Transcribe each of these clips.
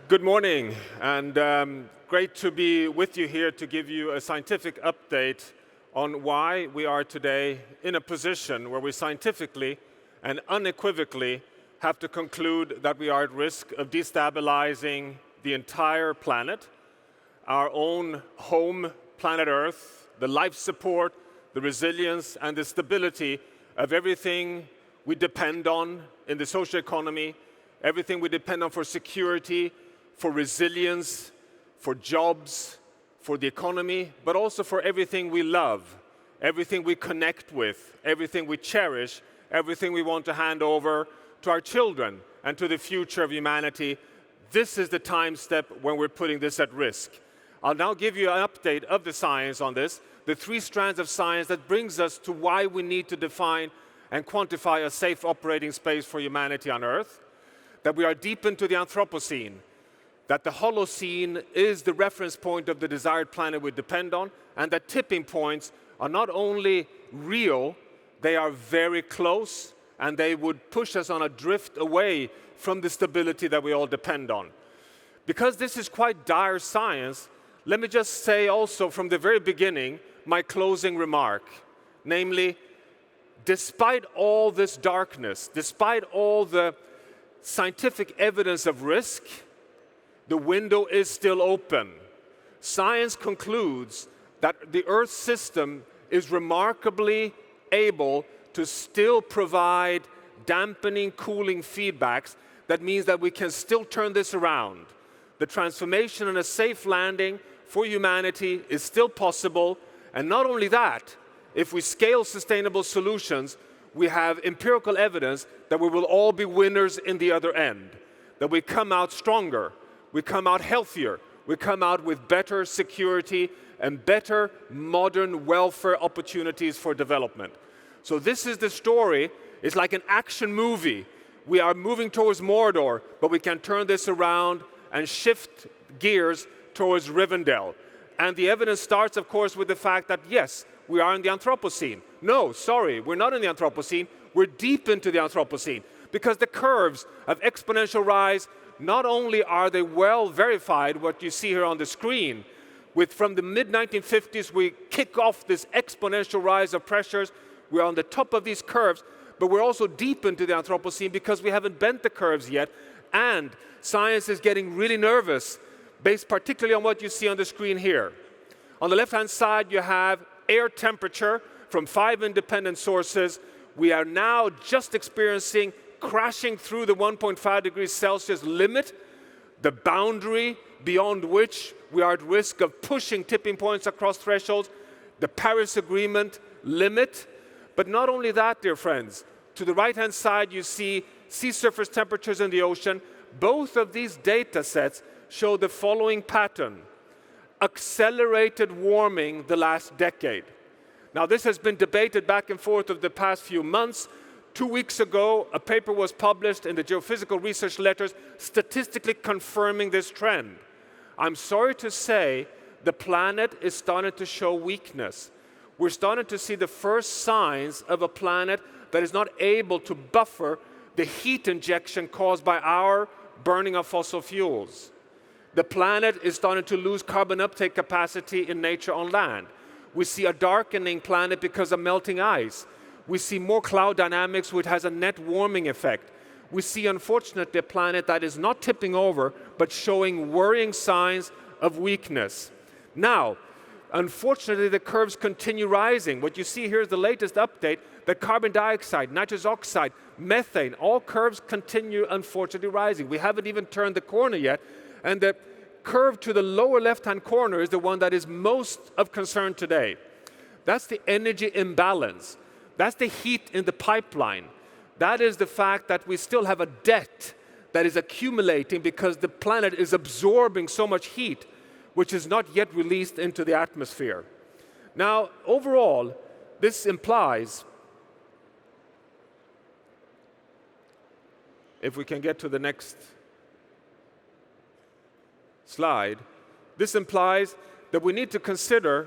Good morning, and great to be with you here to give you a scientific update on why we are today in a position where we scientifically and unequivocally have to conclude that we are at risk of destabilizing the entire planet, our own home, planet Earth, the life support, the resilience, and the stability of everything we depend on in the social economy, everything we depend on for security, for resilience, for jobs, for the economy, but also for everything we love, everything we connect with, everything we cherish, everything we want to hand over to our children and to the future of humanity. This is the time step when we're putting this at risk. I'll now give you an update of the science on this, the three strands of science that brings us to why we need to define and quantify a safe operating space for humanity on Earth, that we are deep into the Anthropocene, that the Holocene is the reference point of the desired planet we depend on, and that tipping points are not only real, they are very close, and they would push us on a drift away from the stability that we all depend on. Because this is quite dire science, let me just say also from the very beginning my closing remark, namely, despite all this darkness, despite all the scientific evidence of risk, the window is still open. Science concludes that the Earth system is remarkably able to still provide dampening, cooling feedbacks. That means that we can still turn this around. The transformation and a safe landing for humanity is still possible. And not only that, if we scale sustainable solutions, we have empirical evidence that we will all be winners in the other end, that we come out stronger, we come out healthier, we come out with better security and better modern welfare opportunities for development. So this is the story. It's like an action movie. We are moving towards Mordor, but we can turn this around and shift gears towards Rivendell. And the evidence starts, of course, with the fact that, yes, we are in the Anthropocene. No, sorry, we're not in the Anthropocene. We're deep into the Anthropocene because the curves of exponential rise, not only are they well verified, what you see here on the screen, from the mid-1950s, we kick off this exponential rise of pressures. We're on the top of these curves, but we're also deep into the Anthropocene because we haven't bent the curves yet, and science is getting really nervous, based particularly on what you see on the screen here. On the left-hand side, you have air temperature from 5 independent sources. We are now just experiencing crashing through the 1.5 degrees Celsius limit, the boundary beyond which we are at risk of pushing tipping points across thresholds, the Paris Agreement limit. But not only that, dear friends, to the right-hand side you see sea surface temperatures in the ocean. Both of these data sets show the following pattern: accelerated warming the last decade. Now, this has been debated back and forth over the past few months. 2 weeks ago, a paper was published in the Geophysical Research Letters statistically confirming this trend. I'm sorry to say the planet is starting to show weakness. We're starting to see the first signs of a planet that is not able to buffer the heat injection caused by our burning of fossil fuels. The planet is starting to lose carbon uptake capacity in nature on land. We see a darkening planet because of melting ice. We see more cloud dynamics, which has a net warming effect. We see, unfortunately, a planet that is not tipping over, but showing worrying signs of weakness. Now, unfortunately, the curves continue rising. What you see here is the latest update, that carbon dioxide, nitrous oxide, methane, all curves continue, unfortunately, rising. We haven't even turned the corner yet. And the curve to the lower left-hand corner is the one that is most of concern today. That's the energy imbalance. That's the heat in the pipeline. That is the fact that we still have a debt that is accumulating because the planet is absorbing so much heat, which is not yet released into the atmosphere. Now, overall, this implies, if we can get to the next slide, this implies that we need to consider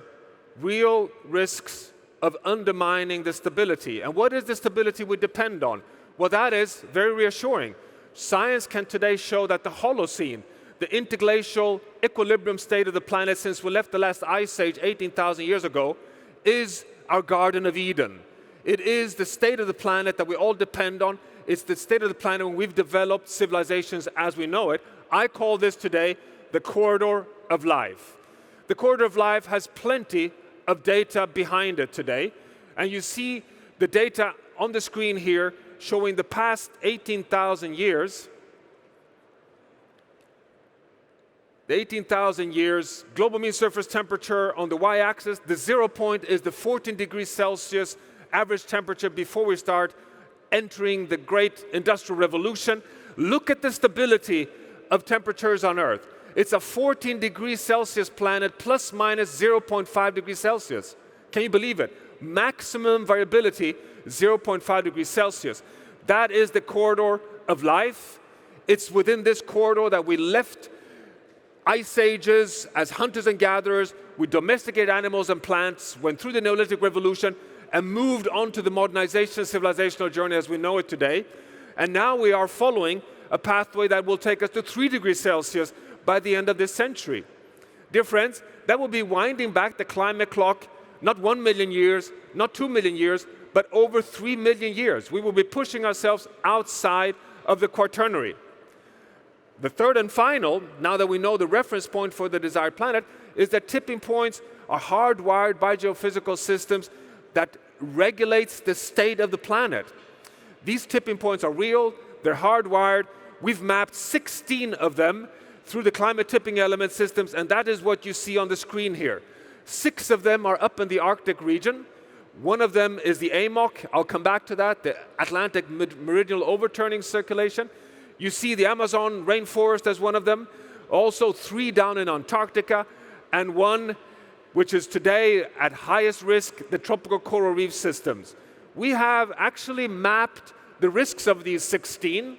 real risks of undermining the stability. And what is the stability we depend on? Well, that is very reassuring. Science can today show that the Holocene, the interglacial equilibrium state of the planet since we left the last ice age 18,000 years ago, is our Garden of Eden. It is the state of the planet that we all depend on. It's the state of the planet when we've developed civilizations as we know it. I call this today the corridor of life. The corridor of life has plenty of data behind it today. And you see the data on the screen here showing the past 18,000 years. The 18,000 years, global mean surface temperature on the y-axis. The 0 point is the 14 degrees Celsius average temperature before we start entering the great industrial revolution. Look at the stability of temperatures on Earth. It's a 14 degrees Celsius planet plus minus 0.5 degrees Celsius. Can you believe it? Maximum variability, 0.5 degrees Celsius. That is the corridor of life. It's within this corridor that we left ice ages as hunters and gatherers. We domesticated animals and plants, went through the Neolithic Revolution, and moved on to the modernization civilizational journey as we know it today. And now we are following a pathway that will take us to 3 degrees Celsius by the end of this century. Dear friends, that will be winding back the climate clock, not 1 million years, not 2 million years, but over 3 million years. We will be pushing ourselves outside of the Quaternary. The third and final, now that we know the reference point for the desired planet, is that tipping points are hardwired by geophysical systems that regulates the state of the planet. These tipping points are real, they're hardwired. We've mapped 16 of them through the climate tipping element systems, and that is what you see on the screen here. 6 of them are up in the Arctic region. One of them is the AMOC, I'll come back to that, the Atlantic Meridional Overturning Circulation. You see the Amazon rainforest as one of them, also 3 down in Antarctica, and 1 which is today at highest risk, the tropical coral reef systems. We have actually mapped the risks of these 16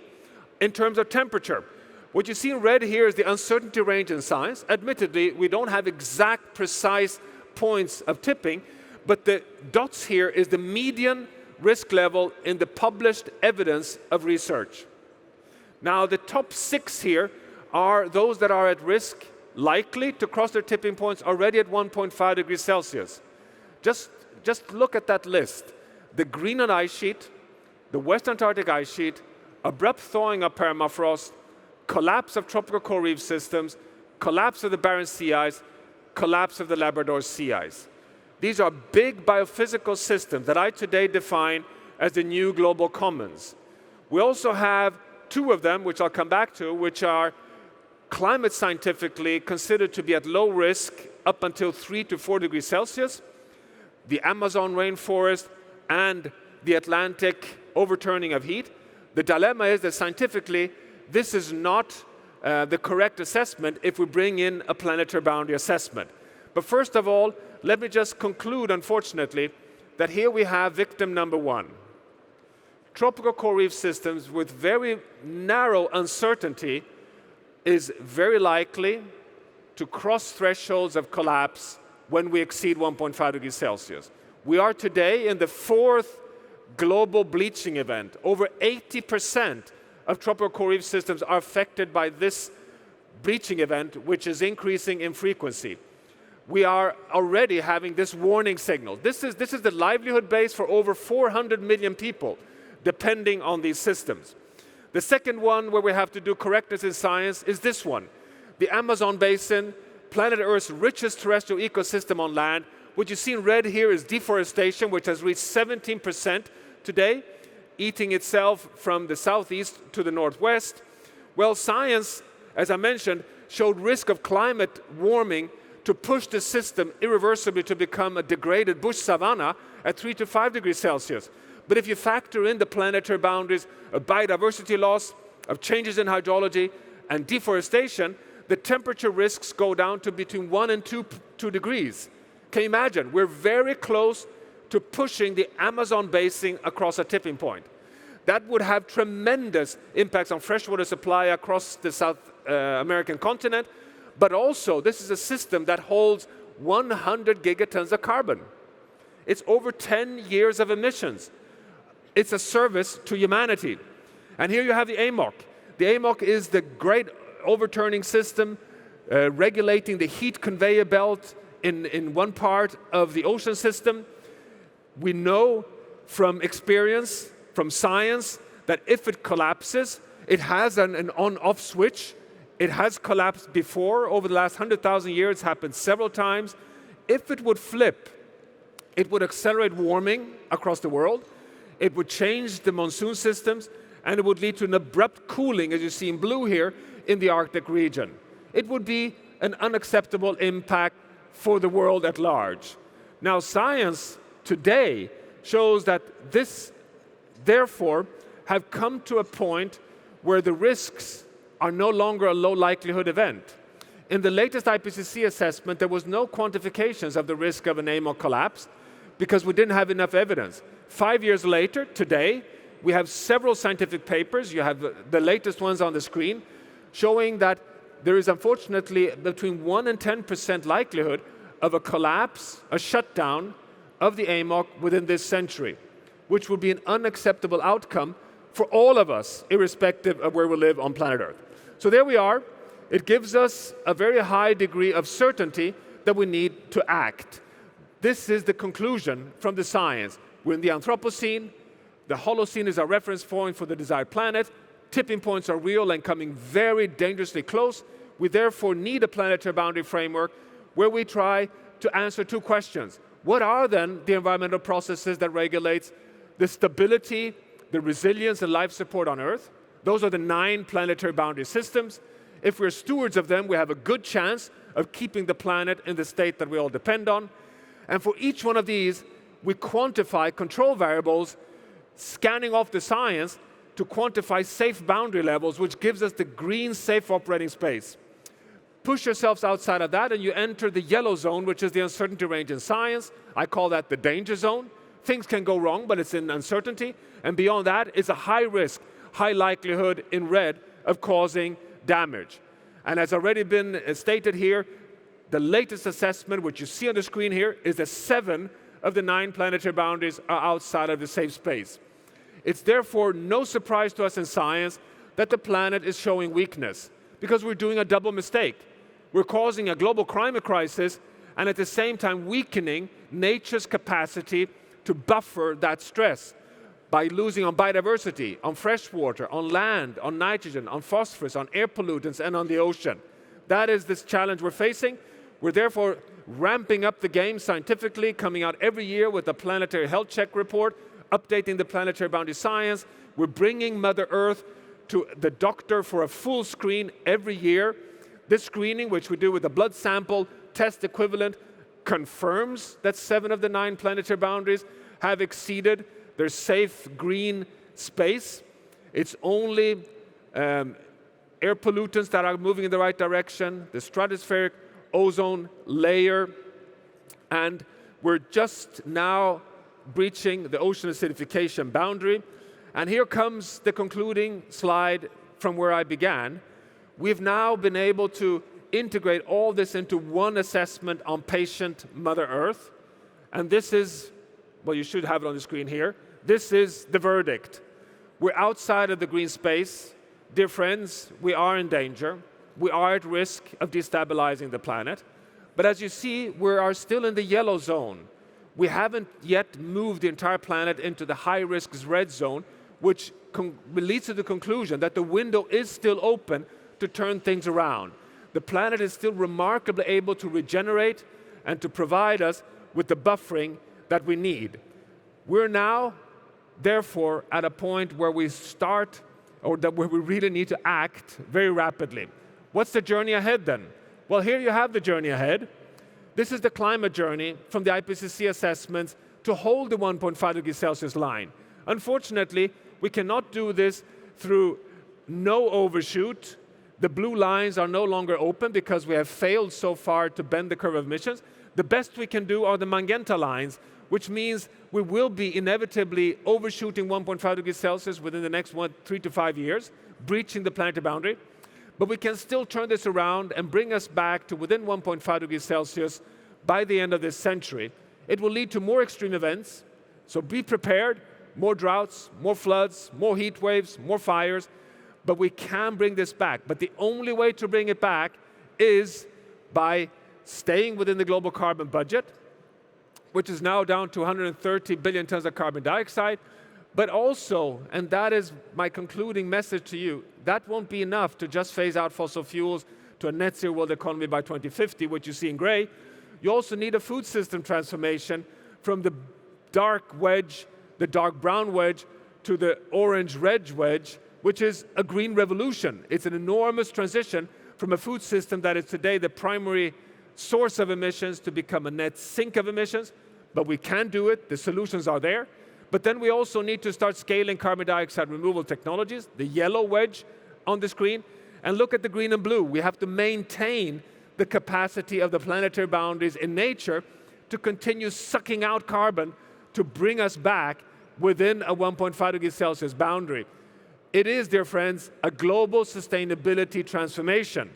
in terms of temperature. What you see in red here is the uncertainty range in science. Admittedly, we don't have exact, precise points of tipping, but the dots here is the median risk level in the published evidence of research. Now, the top 6 here are those that are at risk, likely to cross their tipping points already at 1.5 degrees Celsius. Just look at that list. The Greenland ice sheet, the West Antarctic ice sheet, abrupt thawing of permafrost, collapse of tropical coral reef systems, collapse of the Barents Sea ice, collapse of the Labrador Sea ice. These are big biophysical systems that I today define as the new global commons. We also have 2 of them, which I'll come back to, which are climate scientifically considered to be at low risk up until 3 to 4 degrees Celsius, the Amazon rainforest and the Atlantic overturning of heat. The dilemma is that scientifically, this is not the correct assessment if we bring in a planetary boundary assessment. But first of all, let me just conclude, unfortunately, that here we have victim number 1. Tropical coral reef systems with very narrow uncertainty is very likely to cross thresholds of collapse when we exceed 1.5 degrees Celsius. We are today in the 4th global bleaching event. Over 80% of tropical coral reef systems are affected by this bleaching event, which is increasing in frequency. We are already having this warning signal. This is the livelihood base for over 400 million people, depending on these systems. The second one where we have to do correctness in science is this one. The Amazon basin, planet Earth's richest terrestrial ecosystem on land. What you see in red here is deforestation, which has reached 17% today, eating itself from the southeast to the northwest. Well, science, as I mentioned, showed risk of climate warming to push the system irreversibly to become a degraded bush savanna at 3 to 5 degrees Celsius. But if you factor in the planetary boundaries of biodiversity loss, of changes in hydrology, and deforestation, the temperature risks go down to between 1 and 2 degrees. Can you imagine? We're very close to pushing the Amazon basin across a tipping point. That would have tremendous impacts on freshwater supply across the South American continent, but also this is a system that holds 100 gigatons of carbon. It's over 10 years of emissions. It's a service to humanity. And here you have the AMOC. The AMOC is the great overturning system, regulating the heat conveyor belt in one part of the ocean system. We know from experience, from science, that if it collapses, it has an on-off switch. It has collapsed before. Over the last 100,000 years, it's happened several times. If it would flip, it would accelerate warming across the world. It would change the monsoon systems, and it would lead to an abrupt cooling, as you see in blue here, in the Arctic region. It would be an unacceptable impact for the world at large. Now, science today shows that this, therefore, have come to a point where the risks are no longer a low likelihood event. In the latest IPCC assessment, there was no quantifications of the risk of an AMOC collapse because we didn't have enough evidence. 5 years later, today, we have several scientific papers, you have the latest ones on the screen, showing that there is unfortunately between 1 and 10% likelihood of a collapse, a shutdown of the AMOC within this century, which would be an unacceptable outcome for all of us, irrespective of where we live on planet Earth. So there we are. It gives us a very high degree of certainty that we need to act. This is the conclusion from the science. We're in the Anthropocene. The Holocene is our reference point for the desired planet. Tipping points are real and coming very dangerously close. We therefore need a planetary boundary framework where we try to answer two questions. What are then the environmental processes that regulates the stability, the resilience, and life support on Earth? Those are the 9 planetary boundary systems. If we're stewards of them, we have a good chance of keeping the planet in the state that we all depend on. And for each one of these, we quantify control variables, scanning off the science to quantify safe boundary levels, which gives us the green safe operating space. Push yourselves outside of that and you enter the yellow zone, which is the uncertainty range in science. I call that the danger zone. Things can go wrong, but it's in uncertainty. And beyond that, it's a high risk, high likelihood in red of causing damage. And as already been stated here, the latest assessment, which you see on the screen here, is that 7 of the 9 planetary boundaries are outside of the safe space. It's therefore no surprise to us in science that the planet is showing weakness, because we're doing a double mistake. We're causing a global climate crisis and at the same time weakening nature's capacity to buffer that stress by losing on biodiversity, on fresh water, on land, on nitrogen, on phosphorus, on air pollutants, and on the ocean. That is this challenge we're facing. We're therefore ramping up the game scientifically, coming out every year with the Planetary Health Check report, updating the planetary boundary science. We're bringing Mother Earth to the doctor for a full screen every year. This screening, which we do with a blood sample test equivalent, confirms that 7 of the 9 planetary boundaries have exceeded their safe green space. It's only air pollutants that are moving in the right direction, the stratospheric ozone layer, and we're just now breaching the ocean acidification boundary. And here comes the concluding slide from where I began. We've now been able to integrate all this into one assessment on patient Mother Earth. And this is, well, you should have it on the screen here. This is the verdict. We're outside of the green space. Dear friends, we are in danger. We are at risk of destabilizing the planet. But as you see, we are still in the yellow zone. We haven't yet moved the entire planet into the high-risk red zone, which leads to the conclusion that the window is still open to turn things around. The planet is still remarkably able to regenerate and to provide us with the buffering that we need. We're now, therefore, at a point where we start, or where we really need to act very rapidly. What's the journey ahead then? Well, here you have the journey ahead. This is the climate journey from the IPCC assessments to hold the 1.5 degrees Celsius line. Unfortunately, we cannot do this through no overshoot. The blue lines are no longer open because we have failed so far to bend the curve of emissions. The best we can do are the magenta lines, which means we will be inevitably overshooting 1.5 degrees Celsius within the next 3 to 5 years, breaching the planetary boundary. But we can still turn this around and bring us back to within 1.5 degrees Celsius by the end of this century. It will lead to more extreme events, so be prepared. More droughts, more floods, more heat waves, more fires. but we can bring this back. But the only way to bring it back is by staying within the global carbon budget, which is now down to 130 billion tons of carbon dioxide, but also, and that is my concluding message to you, that won't be enough to just phase out fossil fuels to a net zero world economy by 2050, which you see in gray. You also need a food system transformation from the dark wedge, the dark brown wedge, to the orange-red wedge, which is a green revolution. It's an enormous transition from a food system that is today the primary source of emissions to become a net sink of emissions, but we can do it, the solutions are there. But then we also need to start scaling carbon dioxide removal technologies, the yellow wedge on the screen, and look at the green and blue. We have to maintain the capacity of the planetary boundaries in nature to continue sucking out carbon to bring us back within a 1.5 degrees Celsius boundary. It is, dear friends, a global sustainability transformation.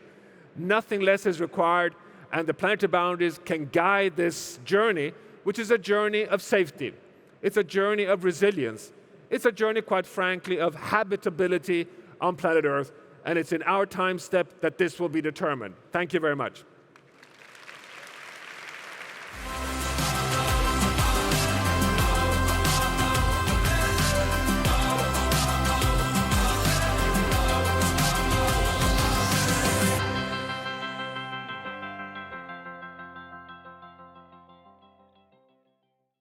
Nothing less is required, and the planetary boundaries can guide this journey, which is a journey of safety. It's a journey of resilience. It's a journey, quite frankly, of habitability on planet Earth, and it's in our time step that this will be determined. Thank you very much.